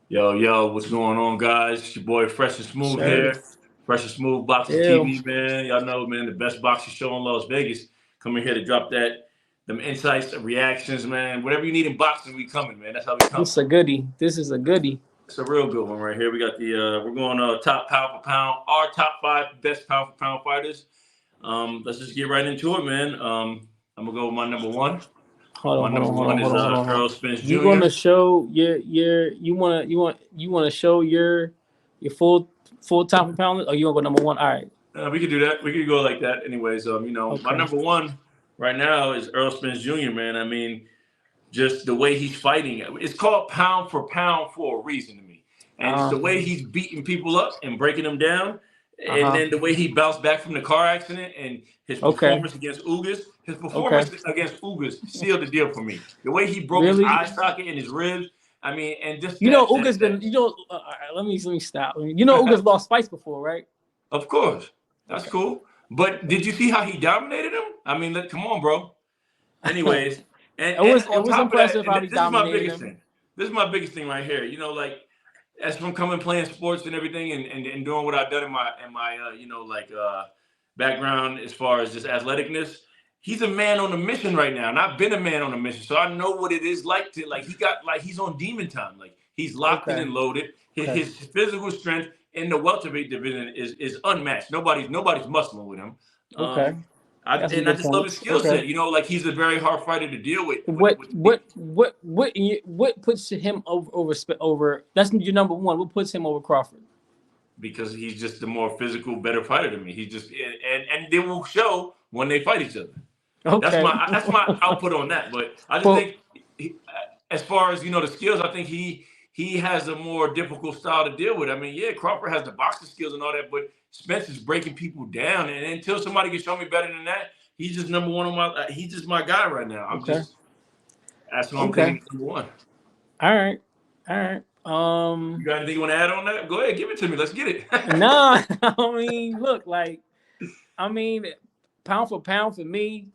Yo, what's going on, guys? It's your boy Fresh and Smooth Sure. here. Fresh and Smooth Boxing Ew. TV, man. Y'all know, man, the best boxing show in Las Vegas. Coming here to drop them insights, reactions, man. Whatever you need in boxing, we coming, man. That's how we come. This is a goodie. This is a goodie. It's a real good one right here. We got we're going top pound for pound, our top five best pound for pound fighters. Let's just get right into it, man. I'm gonna go with my number one. Hold My on, hold number on, hold on, one hold is on, hold on, hold Errol on. Spence You Jr. gonna show your you wanna show your full top of pound, or you gonna go number one? All right. We could do that. We could go like that. Anyways, my Okay. number one right now is Errol Spence Jr., man. I mean, just the way he's fighting. It's called pound for a reason to me. And it's the Uh way he's beating people up and breaking them down. And huh. then the way he bounced back from the car accident and his Okay. performance against Ugas. His Okay. performance against Ugas sealed the deal for me. The way he broke his Really? eye socket and his ribs. I mean, and just You know, that, Uga's that, been. that. You know, let me stop. You know, Uga's lost fights before, right? Of course. That's Okay. cool. But did you see how he dominated him? I mean, come on, bro. Anyways, and It on was top of that, impressive and how he this is my dominated biggest him. thing. This is my biggest thing right here. Like as from coming playing sports and everything, and doing what I've done in my background as far as just athleticness. He's a man on a mission right now, and I've been a man on a mission, so I know what it is like to he's on demon time. Like he's locked in Okay. and loaded. Okay. His physical strength in the welterweight division is unmatched. Nobody's muscling with him. Okay. Um, Got some I good just love his points. skill Okay. set. Like he's a very hard fighter to deal with. What With what what puts him over? That's your number one. What puts him over Crawford? because he's just the more physical, better fighter than me. He just and they will show when they fight each other. Okay. That's my output on that. But I just Well, think, as far as the skills, I think he has a more difficult style to deal with. I mean, yeah, Crawford has the boxing skills and all that, but Spence is breaking people down. And until somebody can show me better than that, he's just number one on my. He's just my guy right now. okay. That's who I'm Okay. picking number one. All right. All right. You got anything you want to add on that? Go ahead, give it to me. Let's get it. Nah. I mean, look, I mean, pound for pound for me.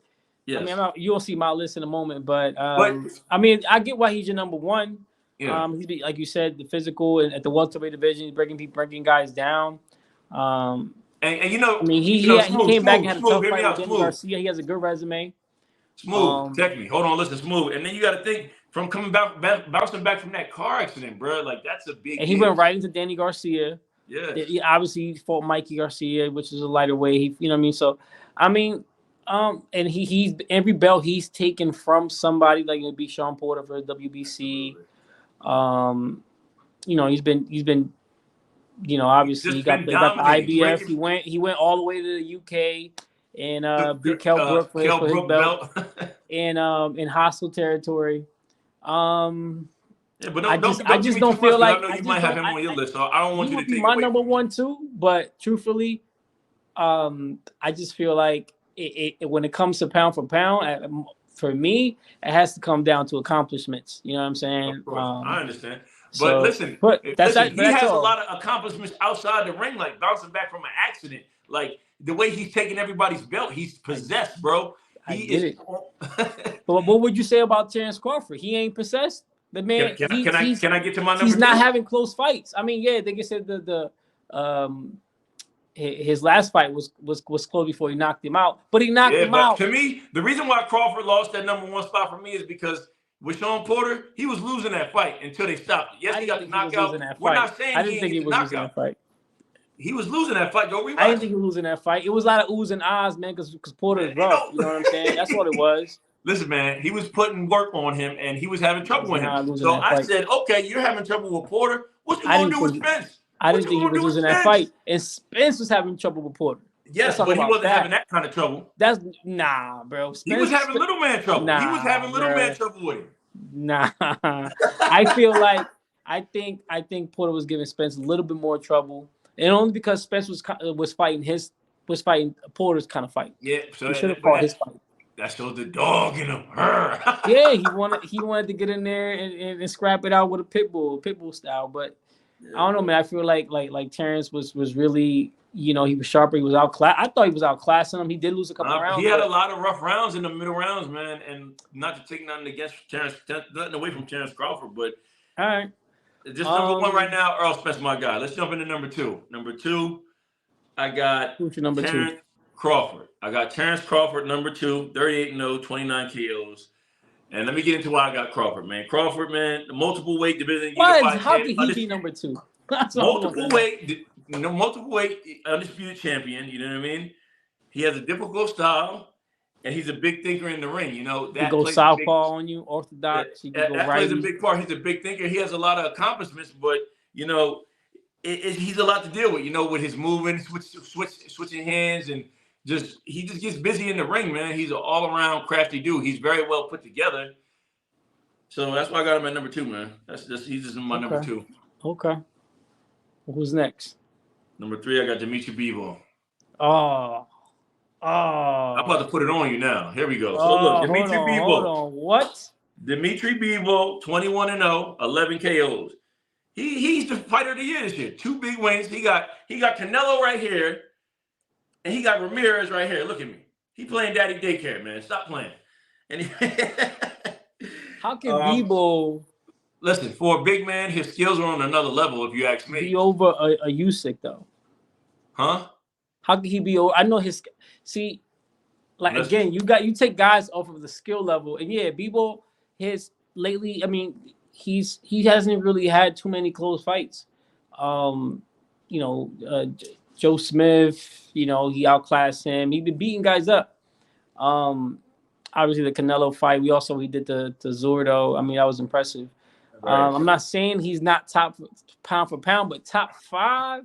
I mean, Yes, you'll see my list in a moment, but but I mean, I get why he's your number one. yeah. Like you said, the physical and at the welterweight division, he's breaking guys down. Um, And I mean, he smooth, came back and had a tough hear me fight with out, Danny smooth, Garcia. He has a good resume. smooth. Um, Check me. Hold on, listen, smooth. And then you got to think from coming bouncing back from that car accident, bro. Like that's a big and he deal. went right into Danny Garcia. Yes. He obviously fought Mikey Garcia, which is a lighter weight. You know what I mean? So, I mean, and he's every belt he's taken from somebody like it'd be Sean Porter for the WBC. Absolutely. He's been He's obviously just been he got the dominating, IBF. breaking He went all the way to the UK and beat Kell the Brook Kell for his Brook belt belt. and in hostile territory. Um, Yeah, but I don't just don't give me too don't much feel because like I know I you just might have don't. him on your list, so I don't want He you would to be take my away number from him. one too, but truthfully, I just feel like when it comes to pound for pound, for me, it has to come down to accomplishments. You know what I'm Of saying? course, I understand. But So, but listen, but he that's has a all. lot of accomplishments outside the ring, like bouncing back from an accident. Like the way he's taking everybody's belt, he's I possessed, bro. I He get is. it. But what would you say about Terrance Crawford? He ain't possessed. The man, Can I get to my he's number not two? having close fights. I mean, yeah, they can say um his last fight was close before he knocked him out, but he knocked Yeah, him but out. to me, the reason why Crawford lost that number one spot for me is because with Sean Porter, he was losing that fight until they stopped it. Yes, I he didn't got the think he was losing knockout. that We're fight. not saying I he didn't didn't think he get the was losing knockout. that fight. He was losing that fight. Go I didn't rewatch think it. he was losing that fight. It was a lot of oohs and ahs, man, because Porter Man, is rough. You know what I'm saying? That's what it was. listen, man, he was putting work on him and he was having He trouble was with him. not losing So that I fight. said, okay, you're having trouble with Porter. What you I gonna didn't do with think Spence? I What didn't you think he gonna was do with losing that Spence? fight. And Spence was having trouble with Porter. Let's Yes, talk but he about wasn't having that. that kind of trouble. That's nah, bro. He was having little man trouble. He was Nah, having little man bro. trouble with him. Nah. I feel like I think Porter was giving Spence a little bit more trouble, and only because Spence was fighting Porter's kind of fight. Yeah, He so should have but fought his fight. that shows the dog in him. Yeah, he wanted to get in there and scrap it out with a pit bull style. But I don't know, man. I feel like Terrance was really, he was sharper. He was outclass. I thought he was outclassing him. He did lose a couple He rounds, had a but lot of rough rounds in the middle rounds, man, and not to take nothing against Terrence, nothing away from Terrence Crawford, but all right. Just number one right now, Errol Spence, my guy. Let's jump into number two. Number two, I got Who's your number two? Terrance Crawford. I got Terrance Crawford, number two, 38-0, 29 KOs. And let me get into why I got Crawford, man. Crawford, man, the multiple weight division, What? unified How champion, could he be number two? That's multiple weight, undisputed champion. You know what I mean? He has a difficult style, and he's a big thinker in the ring. You know that he goes plays southpaw on you, orthodox. He can go that righty. plays a big part. He's a big thinker. He has a lot of accomplishments, but you know, he's a lot to deal with. You know, with his moving, switching hands, and he just gets busy in the ring, man. He's an all-around crafty dude. He's very well put together. So that's why I got him at number two, man. He's just my number two. Okay. Well, who's next? Number three, I got Dimitri Bivol. Oh. I'm about to put it on you now. Here we go. So look, Dimitri Bivol. Hold on. What? Dimitri Bivol, 21-0, 11 KOs. He's the fighter of the year this year. Two big wins. He got Canelo right here, and he got Ramirez right here. Look at me. He playing daddy daycare, man. Stop playing. And how can Bivol? Listen, for a big man, his skills are on another level. If you ask me, be over a Usyk though. Huh? How can he be over? I know his. See, like again, you take guys off of the skill level, and yeah, Bivol lately. I mean, he hasn't really had too many close fights. Joe Smith, he outclassed him. He been beating guys up. Obviously the Canelo fight. He did the Zurdo. I mean, that was impressive. Right. I'm not saying he's not top pound for pound, but top five.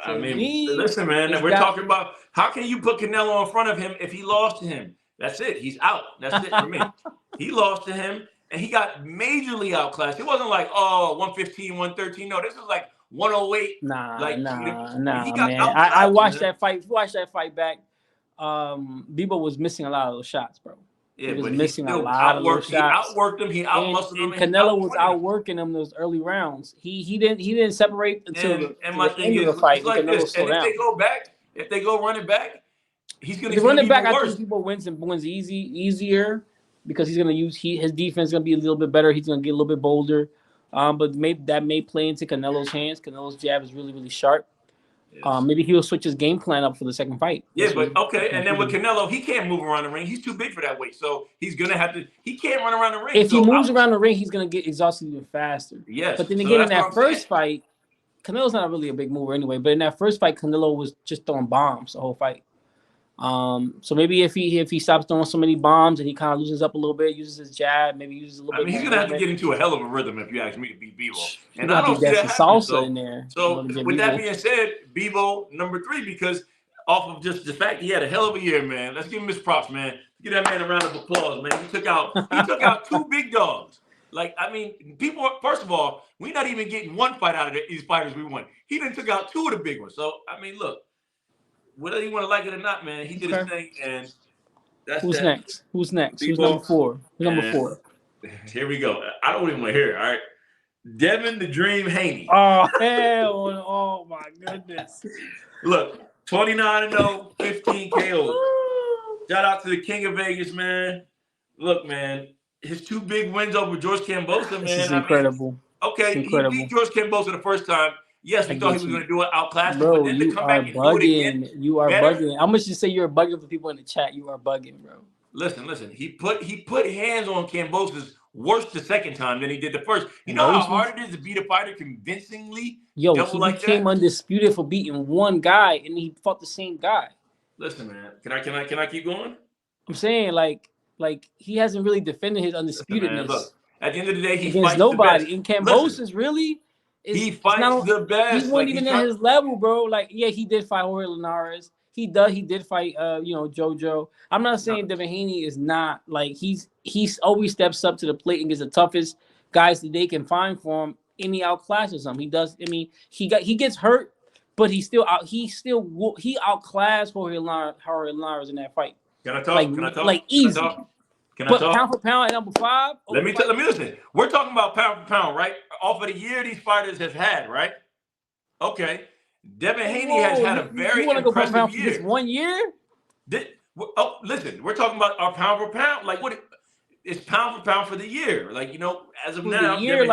I mean, listen, man, we're talking about how can you put Canelo in front of him if he lost to him? That's it. He's out. That's it for me. He lost to him, and he got majorly outclassed. It wasn't like, 115, 113. No, this was like 108. Nah, man. Outclassed, I watched that fight. Watched that fight back. Bivol was missing a lot of those shots, bro. Yeah, he was but missing a lot of those shots. He outworked him. He outmuscled him. And Canelo was outworking him those early rounds. He didn't separate until the end of the fight. Like this. And if they go back, if they go run it back, he's going to run it back. Worse. I think Bivol wins easier because he's going to use his defense is going to be a little bit better. He's going to get a little bit bolder. But that may play into Canelo's hands. Canelo's jab is really, really sharp. Yes. Maybe he'll switch his game plan up for the second fight. Yeah, but okay. And then with Canelo, he can't move around the ring. He's too big for that weight. So he's going to have to – he can't run around the ring. If he moves around the ring, he's going to get exhausted even faster. Yes. But then again, in that first fight, Canelo's not really a big mover anyway. But in that first fight, Canelo was just throwing bombs the whole fight. So maybe if he stops throwing so many bombs and he kind of loosens up a little bit, uses his jab, maybe uses a little bit. He's gonna have to get into a hell of a rhythm if you ask me to beat Bivol. And I don't see that salsa in there. So with that being said, Bivol number 3 because off of just the fact he had a hell of a year, man. Let's give him his props, man. Give that man a round of applause, man. He took out 2 big dogs. Like, I mean, people. First of all, we're not even getting one fight out of these fighters we won. He done took out 2 of the big ones. So I mean, look. Whether you want to like it or not, man, he did his thing, and that's Who's next? Who's next? Bivol. Who's number 4? Who's number 4? Here we go. I don't even want to hear it. All right, Devin the Dream Haney. Oh hell! Oh my goodness! Look, 29-0, 15 KOs. Shout out to the King of Vegas, man. Look, man, his 2 big wins over George Kambosos, man. This is incredible. Okay, he beat George Kambosos the first time. Yes, we thought he was going to do it, outclass him, but then to come back and do it again. You are bugging. I'm going to just say you're bugging for people in the chat. You are bugging, bro. Listen. He put hands on Kambosos worse the second time than he did the first. You know how hard it is to beat a fighter convincingly? Yo, he became undisputed for beating one guy, and he fought the same guy. Listen, man. Can I keep going? I'm saying like he hasn't really defended his undisputedness. Look, at the end of the day, he against fights nobody. The best. And Kambosos really. He fights the best. He wasn't even at his level, bro. Like, yeah, he did fight Jorge Linares. He did fight JoJo. I'm not saying Devin Haney is not like he's always steps up to the plate and gets the toughest guys that they can find for him, and he outclasses them. He does. I mean, he gets hurt, but he outclassed Jorge Linares in that fight. Can I talk? Like easy. Can I talk? Pound for pound at number 5. Let me listen. We're talking about pound for pound, right? Off of the year these fighters have had, right? Okay. Devin Haney has had a very impressive year. Just 1 year? Listen, we're talking about our pound for pound. Like, what? It's pound for pound for the year. Like, as of now. The year,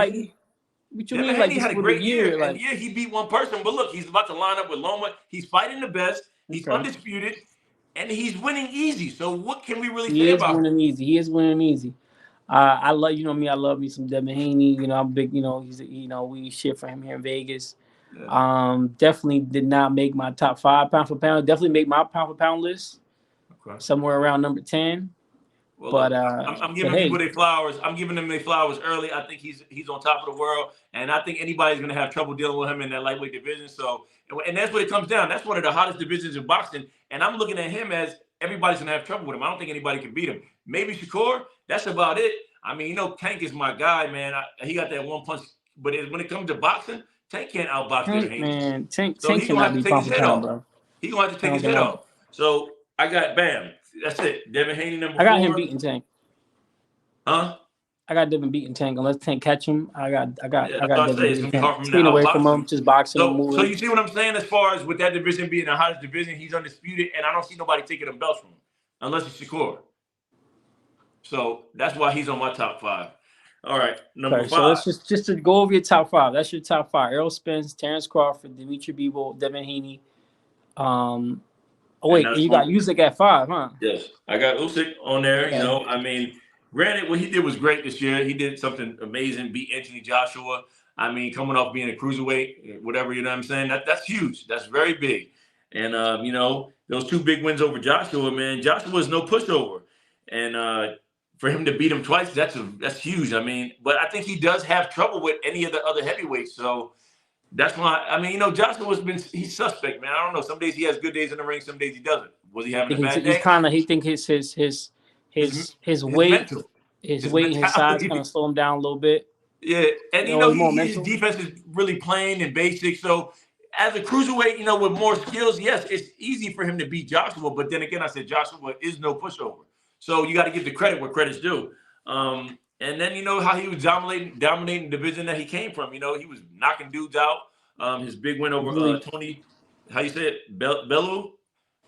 What you Devin mean, like Haney just had a for the great year? year, and Like, yeah, he beat one person. But look, he's about to line up with Loma. He's fighting the best. He's okay, undisputed, and he's winning easy. So what can we really he say is about him? winning easy. He is winning easy. I love, you know me. I love me some Devin Haney. You know, I'm big. You know, we shit for him here in Vegas. Yeah. Definitely did not make my top 5 pound for pound. Definitely make my pound for pound list Okay. somewhere around number 10. Well, But look, I'm giving hey, people their flowers. I'm giving them their flowers early. I think he's on top of the world, and I think anybody's going to have trouble dealing with him in that lightweight division. So, and that's what it comes down. That's one of the hottest divisions in boxing, and I'm looking at him as everybody's going to have trouble with him. I don't think anybody can beat him. Maybe Shakur. That's about it. I mean, Tank is my guy, man. He got that one punch, but when it comes to boxing, Tank can't outbox Devin Tank, Haney. man, Tank So he's gonna cannot have to be take pound his for head pound, off. bro. He's gonna have to take his head off. So I got bam. That's it. Devin Haney number 4. I got him beating Tank. Huh? I got Devin beating Tank. Unless Tank catch him, I got Yeah, that's what I Devin say. It's beating gonna be hard Tank. for him to Staying away from outbox him, him. just boxing him, So moving. you see what I'm saying? As far as with that division being the hottest division, he's undisputed, and I don't see nobody taking them belts from him unless it's Shakur. So that's why he's on my top 5. All right, number 5. So let's just to go over your top 5. That's your top 5: Errol Spence, Terrance Crawford, Dimitri Bivol, Devin Haney. Oh wait, and you got Usyk at 5, huh? Yes, I got Usyk on there. Okay. You know, I mean, granted, what he did was great this year. He did something amazing, beat Anthony Joshua. I mean, coming off being a cruiserweight, whatever, you know what I'm saying? That's huge. That's very big. And those 2 big wins over Joshua, man, Joshua is no pushover. And for him to beat him twice, that's huge. I mean, but I think he does have trouble with any of the other heavyweights. So that's why, I mean, Joshua's he's suspect, man. I don't know. Some days he has good days in the ring, some days he doesn't. Was he having a bad day? He think his weight, mental. his weight and his size kind of slow him down a little bit. Yeah, and his defense is really plain and basic. So as a cruiserweight, with more skills, yes, it's easy for him to beat Joshua. But then again, I said Joshua is no pushover. So you got to give the credit where credit's due. And then how he was dominating the division that he came from. He was knocking dudes out. His big win over Tony, how you say it, Bellew?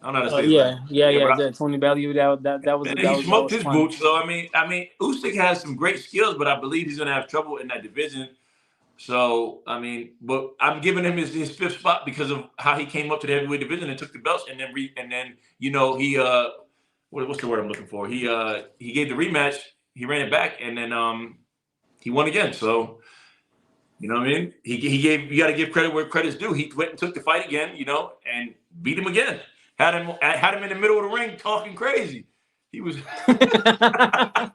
I don't know how to say it. Yeah. Tony Bellew. That was. He smoked his boots. So I mean, Usyk has some great skills, but I believe he's gonna have trouble in that division. So I mean, but I'm giving him his 5th spot because of how he came up to the heavyweight division and took the belts, and then he what's the word I'm looking for? He gave the rematch, he ran it back, and then he won again. So you know what I mean? You got to give credit where credit's due. He went and took the fight again, and beat him again. Had him in the middle of the ring talking crazy. He was. I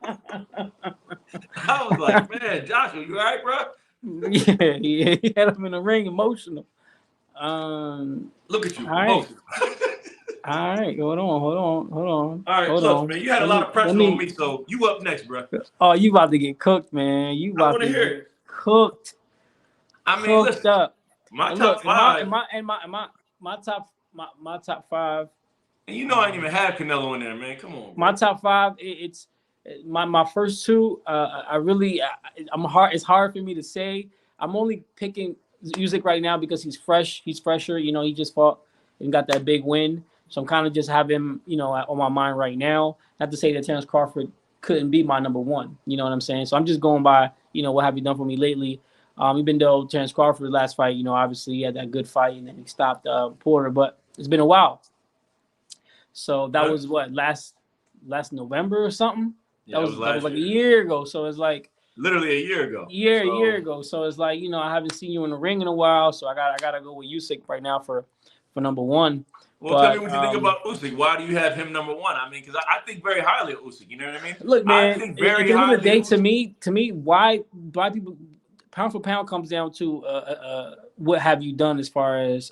was like, man, Joshua, you all right, bro? Yeah, he had him in the ring, emotional. Look at you, emotional. All right, hold on. All right, look, man, you had a lot of pressure on me, so you up next, bro. Oh, you about to get cooked, man. You about to get cooked. I mean, listen, up. My top 5. My top 5. And I didn't even have Canelo in there, man. Come on. Bro. My top 5. It's my first 2. It's hard for me to say. I'm only picking Usyk right now because he's fresh. He's fresher. He just fought and got that big win. So I'm kind of just have him, on my mind right now. Not to say that Terrance Crawford couldn't be my number 1. You know what I'm saying? So I'm just going by, what have you done for me lately? Even though Terrance Crawford last fight, obviously he had that good fight and then he stopped Porter, but it's been a while. So that was what last November or something. Yeah, that was like a year ago. So it's like literally a year ago. A year ago. So it's like I haven't seen you in the ring in a while. So I gotta go with Usyk right now for number 1. Well, tell me what you think about Usyk. Why do you have him number 1? I mean, because I think very highly of Usyk. You know what I mean? Look, man. I think very highly. At the end of the day, to me, why people pound for pound comes down to what have you done as far as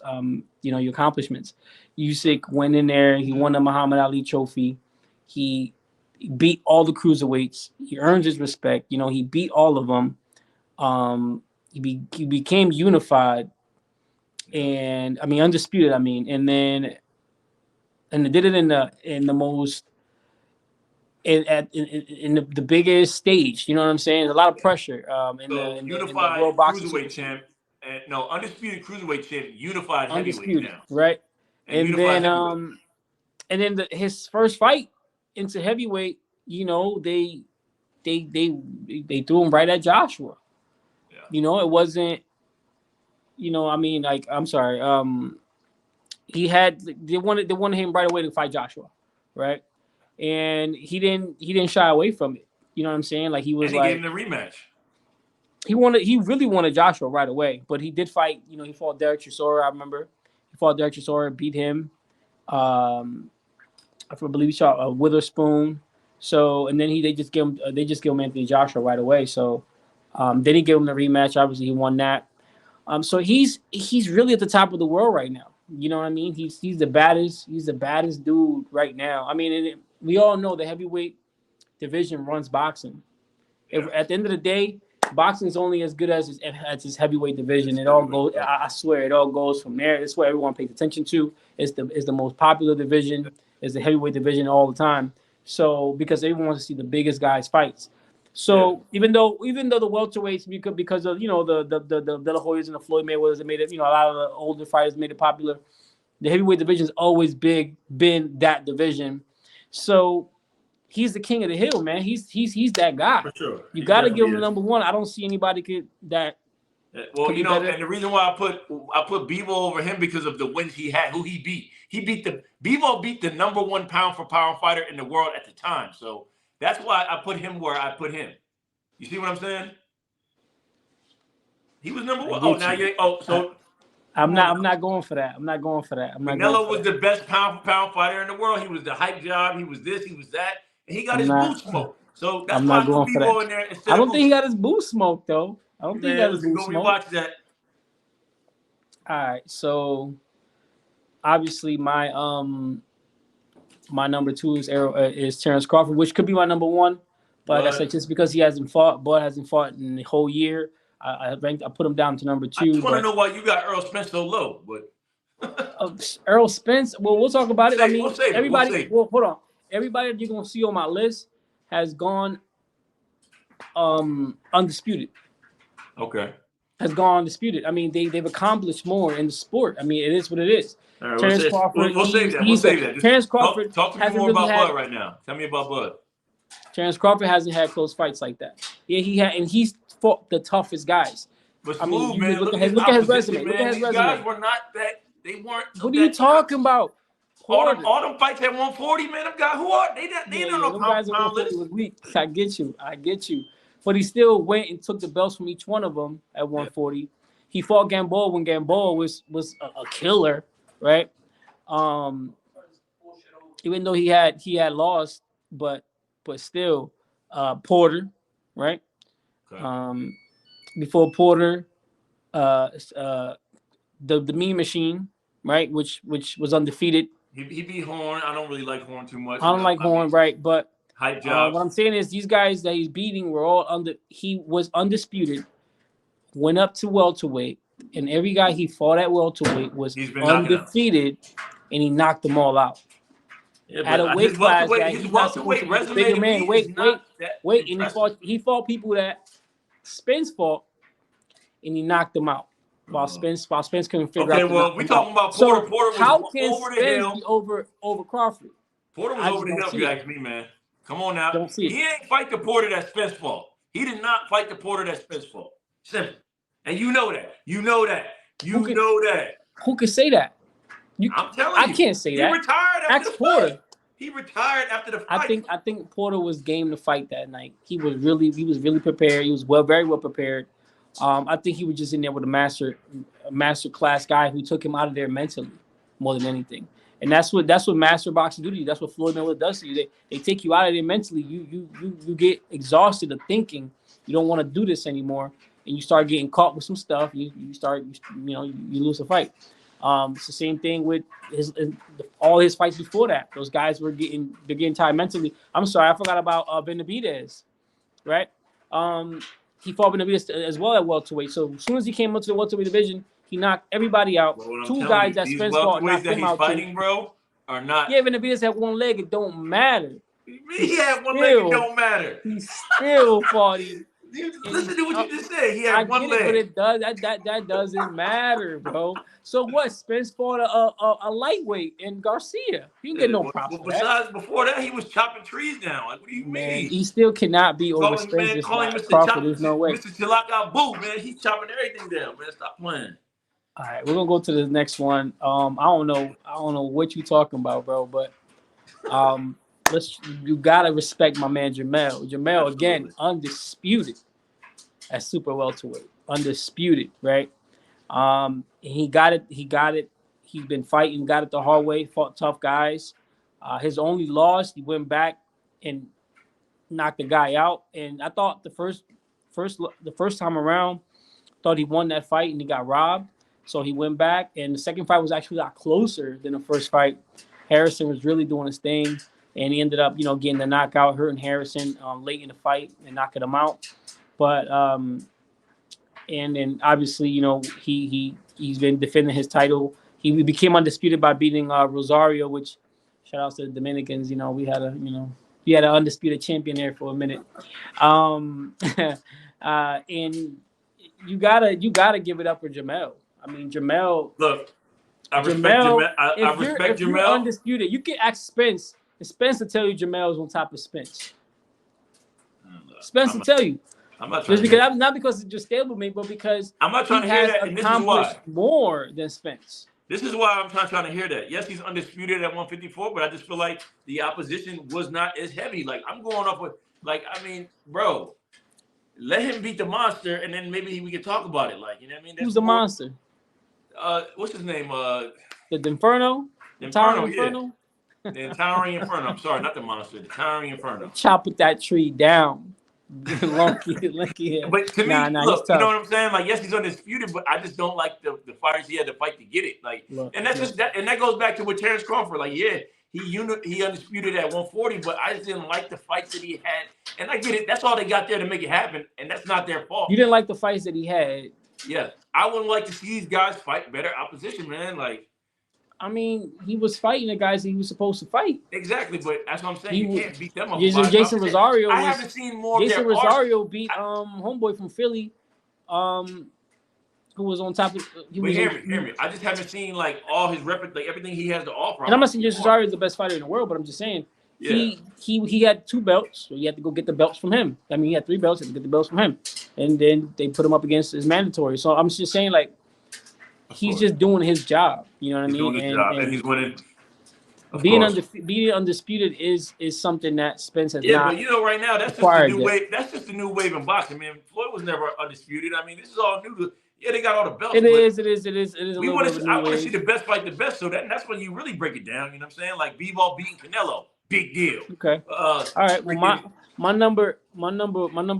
your accomplishments. Usyk went in there. He won the Muhammad Ali trophy. He beat all the cruiserweights. He earned his respect. He beat all of them. He became unified. And undisputed. And then they did it in the most in the biggest stage. You know what I'm saying? There's a lot of pressure. In the World Cruiserweight champ, undisputed cruiserweight champ, unified heavyweight now, right? And then his first fight into heavyweight, they threw him right at Joshua. You know, it wasn't. You know, I mean, like, I'm sorry. They wanted him right away to fight Joshua, right? And he didn't shy away from it. You know what I'm saying? Like he was And he gave him like the rematch. he really wanted Joshua right away, but he did fight. You know, he fought Derek Chisora. I remember he fought Derek Chisora, beat him. Um, I believe he shot a Witherspoon. So and then they just gave him Anthony Joshua right away. So they didn't give him the rematch. Obviously, he won that. So he's really at the top of the world right now. You know what I mean? He's the baddest. He's the baddest dude right now. I mean, we all know the heavyweight division runs boxing. Yeah. At the end of the day, boxing is only as good as his heavyweight division. It all goes. I swear, it all goes from there. It's what everyone pays attention to. It's the most popular division. It's the heavyweight division all the time. So because everyone wants to see the biggest guys fights. So even though the welterweights because of the De La Hoyas and the Floyd Mayweathers that made it, a lot of the older fighters made it popular. The heavyweight division has always been that division. So he's the king of the hill, man. He's that guy. For sure. You got to give him the number one. I don't see anybody that. Well, and the reason why I put Bebo over him because of the wins he had, who he beat. Bebo beat the number one pound for pound fighter in the world at the time. So that's why I put him where I put him. You see what I'm saying? He was number one. I'm not going for that. Canelo was the best pound for pound fighter in the world. He was the hype job. He was this. He was that. And he got his boot smoked. So that's why I put Bebo in there instead. I don't think he got his boot smoked though. I don't think he got his boot smoked. Watch that. All right, so obviously my number two is Terrance Crawford, which could be my number one, but like I said, just because he hasn't fought in the whole year, I put him down to number two. I just want to know why you got Errol Spence so low, but Errol Spence. Well, we'll talk about it. We'll save it. Well, hold on. Everybody that you're gonna see on my list has gone undisputed. Okay. Has gone undisputed. I mean, they've accomplished more in the sport. I mean, it is what it is. All right, Terrance Crawford. We'll save that. Terrance Crawford. Talk to me more about Bud right now. Tell me about Bud. Terrance Crawford hasn't had close fights like that. Yeah, he had, and he's fought the toughest guys. But Smoove, man, look at his resume. These guys were not that. They weren't. What are you talking about? All them fights at 140, man. Them guys, who are they? They don't know pound list. Was weak. I get you. But he still went and took the belts from each one of them at 140. Yeah. He fought Gamboa when Gamboa was a killer, right? Even though he had lost, but still, Porter, right? Okay. Before Porter, the Mean Machine, right? Which was undefeated. He beat Horn. I don't really like Horn too much. I don't like Horn, right? But hype job. What I'm saying is these guys that he's beating were all he was undisputed, went up to welterweight, and every guy he fought at welterweight was undefeated, and he knocked them all out. Yeah, at a weight class that he's not supposed to be a bigger man. Wait, and he fought people that Spence fought, and he knocked them out. While Spence couldn't figure out. Okay, well, we talking about Porter. So Porter was how can over Spence the hill. Be over Crawford? Porter was over the hill, if you ask me, man. Come on now. Don't see it. He ain't fight the Porter that Spence fought. He did not fight the Porter that Spence fought. Simple. And you know that. Who can say that? I'm telling you. I can't say that. He retired after the Porter. fight. He retired after the fight. I think Porter was game to fight that night. He was really prepared. He was very well prepared. I think he was just in there with a master class guy who took him out of there mentally more than anything. And that's what master boxing do to you. That's what Floyd Mayweather does to you. They take you out of there mentally. You get exhausted of thinking you don't want to do this anymore, and you start getting caught with some stuff. You lose a fight. It's the same thing with all his fights before that. Those guys were getting tired mentally. I'm sorry, I forgot about Benavidez, right? He fought Benavidez as well at welterweight. So as soon as he came up to the welterweight division, he knocked everybody out. Well, two guys that Spence fought knocked him out. Fighting, bro, are not. Yeah, Benavidez had one leg. It don't matter. He had one leg. It don't matter. He still fought him. Listen to what you just said. He I had one get it, but leg. it does that doesn't matter, bro. So what? Spence fought a lightweight in Garcia. You can get no props Well, for that. besides, before that, he was chopping trees down. Like, what do you Man, mean? he still cannot be over Calling Spence. Just calling like Mr. Crawford. Chop, There's no way. Mr. Chilaka Boo, man. He's chopping everything down, man. Stop playing. All right, we're gonna go to the next one. I don't know what you talking about, bro, but you gotta respect my man Jamel. Jamel again, undisputed at super welterweight, undisputed, right? He got it. He's been fighting, got it the hard way, fought tough guys. His only loss, he went back and knocked the guy out. And I thought the first time around, thought he won that fight and he got robbed. So he went back, and the second fight was actually a lot closer than the first fight. Harrison was really doing his thing, and he ended up, getting the knockout, hurting Harrison late in the fight and knocking him out. But and then obviously, he's been defending his title. He became undisputed by beating Rosario, which shout out to the Dominicans. We had an undisputed champion there for a minute. And you gotta give it up for Jamel. I mean, Jamel. Look, I respect Jamel. I respect if you're Jamel. Undisputed, you can ask Spence, and Spence will tell you Jamel's on top of Spence. Spence will tell you. I'm not trying just because not because it's just stablemate, but because I'm not trying to hear that, and this is why. More than Spence. This is why I'm trying to hear that. Yes, he's undisputed at 154, but I just feel like the opposition was not as heavy. Like, I'm going up with, bro, let him beat the monster, and then maybe we can talk about it. Like, you know what I mean? Who's the monster? What's his name? The Inferno? The Towering Inferno? Yeah. The Towering Inferno. I'm sorry, not the monster. The Towering Inferno. Chop that tree down. Lunky. But to me, look, you know what I'm saying? Like, yes, he's undisputed, but I just don't like the fighters he had to fight to get it. Like, and that's just that, and that goes back to with Terrance Crawford. Like, yeah, he undisputed at 140, but I just didn't like the fights that he had. And I get it. That's all they got there to make it happen, and that's not their fault. You didn't like the fights that he had. Yeah, I wouldn't like to see these guys fight better opposition, man. Like, I mean, he was fighting the guys that he was supposed to fight. Exactly, but that's what I'm saying. You can't beat them up. Jason Rosario. I haven't seen more. Jason Rosario beat homeboy from Philly, who was on top of. Hear me. I just haven't seen like all his everything he has to offer. And I'm not saying Jason Rosario is the best fighter in the world, but I'm just saying he had 2 belts, so you had to go get the belts from him. I mean, he had 3 belts, you had to get the belts from him, and then they put him up against his mandatory. So I'm just saying, like, he's just doing his job. You know what I mean? Doing his job, and he's winning. Being undisputed is something that Spence has not. Yeah, but right now that's just the new wave. That's just the new wave in boxing, man. Floyd was never undisputed. I mean, this is all new. Yeah, they got all the belts. It is. I want to see the best fight the best. So that's when you really break it down. You know what I'm saying? Like Bivol beating Canelo, big deal. Okay. All right. Well, my number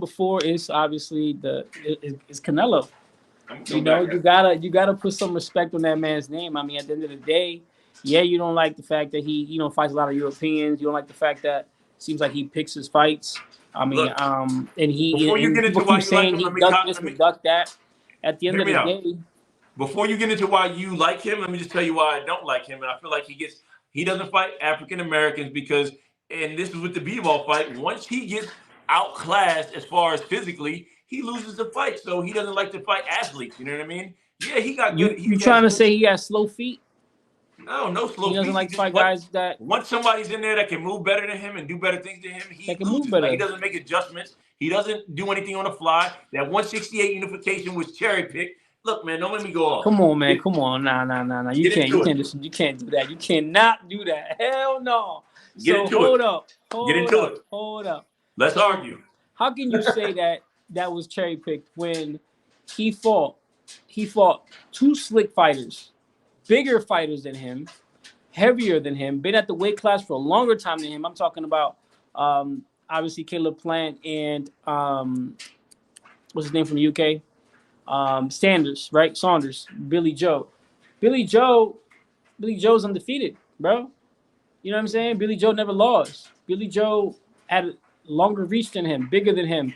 4 is obviously is Canelo. You gotta put some respect on that man's name. I mean, at the end of the day, yeah, you don't like the fact that he fights a lot of Europeans. You don't like the fact that it seems like he picks his fights. I mean, and he before you get into why you like him, he ducked this and ducked that. At the end of the day, before you get into why you like him, let me just tell you why I don't like him. And I feel like he doesn't fight African Americans because, and this is with the Bivol fight, once he gets outclassed as far as physically, he loses the fight. So he doesn't like to fight athletes. You know what I mean? Yeah, he got good. You trying to say he has slow feet? No slow feet. He doesn't like to fight guys that. Once somebody's in there that can move better than him and do better things than him, he can move better. Like, he doesn't make adjustments. He doesn't do anything on the fly. That 168 unification was cherry picked. Look, man, don't let me go off. Come on, man. Come on. Nah. You can't do that. You cannot do that. Hell no. Hold up. Let's argue. How can you say that was cherry picked when he fought 2 slick fighters, bigger fighters than him, heavier than him, been at the weight class for a longer time than him? I'm talking about obviously Caleb Plant and what's his name from the UK? Saunders, Billy Joe. Billy Joe's undefeated, bro. You know what I'm saying? Billy Joe never lost. Billy Joe had longer reach than him, bigger than him.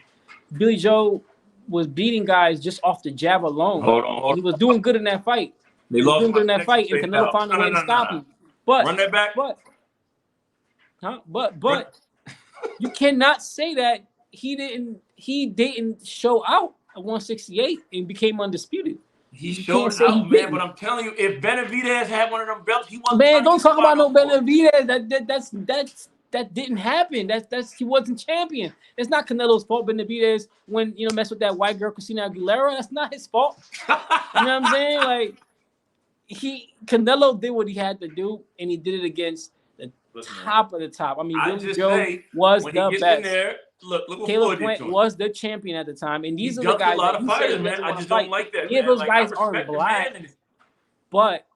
Billy Joe was beating guys just off the jab alone. Hold on. He was doing good in that fight. And Canelo found a way to stop him. But run that back. But you cannot say that he didn't show out at 168 and became undisputed. He showed out, man. But I'm telling you, if Benavidez had one of them belts, he wasn't. Man, don't talk about no Benavidez. That didn't happen. That's he wasn't champion. It's not Canelo's fault. Benavidez, when messed with that white girl Christina Aguilera, that's not his fault. You know what I'm saying? Like Canelo did what he had to do, and he did it against the top of the top. I mean, Billy Joe was the best. There, look Caleb Plant was the champion at the time, and these are the guys. A lot of fighters, man. I just don't like that. Yeah, those guys aren't black, but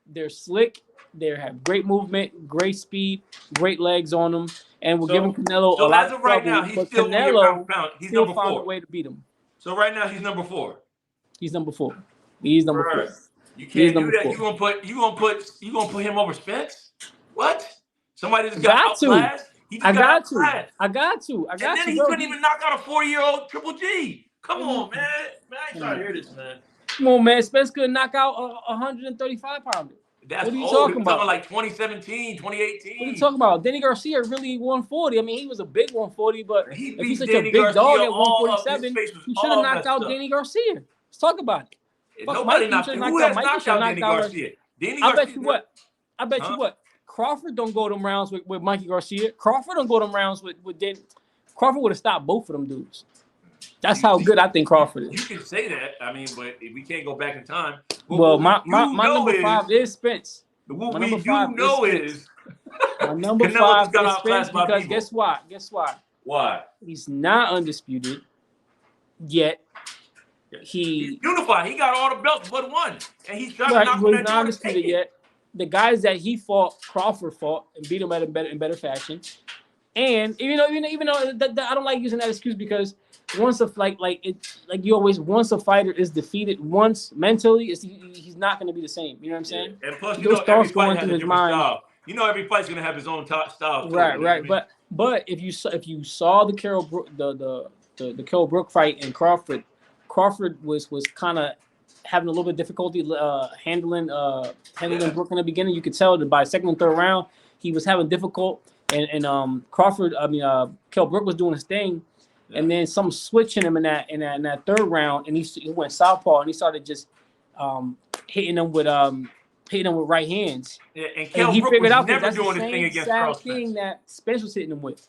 they're slick. They have great movement, great speed, great legs on them, and we're giving Canelo a lot of trouble. Right now, he's still Canelo he's still found a way to beat him. So right now, he's number 4. He's number 4. He's number 4. You can't do that. You gonna put him over Spence? What? Somebody just got outclassed? I got to. And then he couldn't even knock out a 4-year-old Triple G. Come on, man. I ain't trying to hear this, man. Come on, man. Spence couldn't knock out a 135-pounder. That's what are you talking about? Like 2017, 2018. What are you talking about? Danny Garcia really 140. I mean, he was a big 140, but if he's such a big dog at 147, he should have knocked out Danny Garcia. Let's talk about it. Nobody knocked out Danny Garcia. I bet you what. Crawford don't go them rounds with Mikey Garcia. Crawford don't go them rounds with Danny. Crawford would have stopped both of them dudes. That's how good I think Crawford is. You can say that. I mean, but we can't go back in time. Well, my number 5 is Spence. What we do know is my number 5 is Spence because guess why? Why? He's not undisputed yet. He's unified. He got all the belts but one, and he's trying to knock him. He's not undisputed yet. The guys that he fought, Crawford fought and beat him in better fashion. And even though I don't like using that excuse because once a once a fighter is defeated once mentally, he's not going to be the same. You know what I'm saying? Yeah. And plus, those thoughts going through his mind. Style. Every fight's going to have his own style. Right. I mean? But if you saw the Carol Brook fight and Crawford was kind of having a little bit of difficulty handling Brook in the beginning. You could tell that by second and third round he was having difficult. And Kell Brook was doing his thing, and then some switching him in that third round, and he went southpaw, and he started just hitting him with right hands. Yeah, and Kell Brook was never doing his thing against Errol. That's the thing that Spence was hitting him with.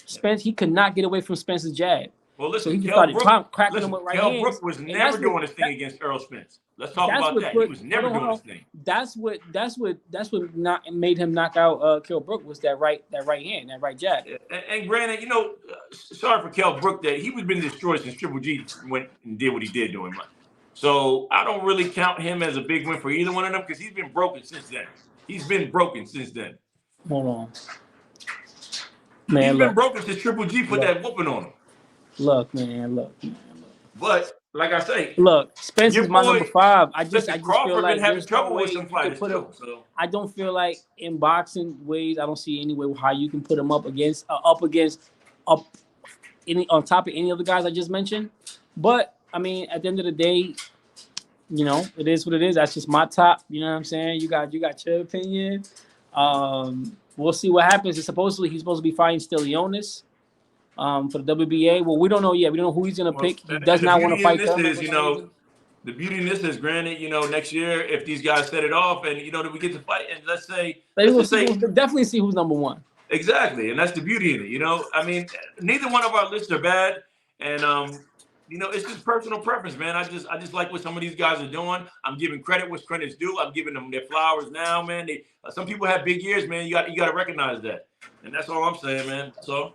Spence, he could not get away from Spence's jab. Well, listen, so he started cracking him with right hands. Kell Brook was never doing his thing against Errol Spence. Let's talk about that. He was never doing his thing. That's what not made him knock out Kell Brook was that right hand, that right jab. And granted, sorry for Kell Brook that he was been destroyed since Triple G went and did what he did during mine. So I don't really count him as a big win for either one of them because he's been broken since then. Hold on, man. He's been broken since Triple G put that whooping on him. Look. But like I say, Spence is my number 5. I just Crawford feel like been having trouble with some fighters too. So I don't feel like in boxing ways, I don't see any way how you can put him up on top of any of the guys I just mentioned. But I mean, at the end of the day, it is what it is. That's just my top. You know what I'm saying? You got your opinion. We'll see what happens. He's supposed to be fighting Stillionis. For the WBA. Well, we don't know yet. We don't know who he's going to pick. He does not want to fight them. The beauty in this is, granted, next year, if these guys set it off and, that we get to fight, and we'll definitely see who's number 1. Exactly. And that's the beauty in it, I mean, neither one of our lists are bad. And, it's just personal preference, man. I just like what some of these guys are doing. I'm giving credit what's credit's due. I'm giving them their flowers now, man. Some people have big years, man. You got to recognize that. And that's all I'm saying, man. So.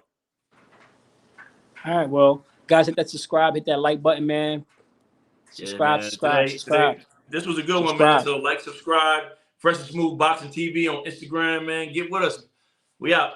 All right, well, guys, hit that subscribe, hit that like button, man. Subscribe. Today, this was a good one, man. So subscribe. F&S Boxing TV on Instagram, man. Get with us. We out.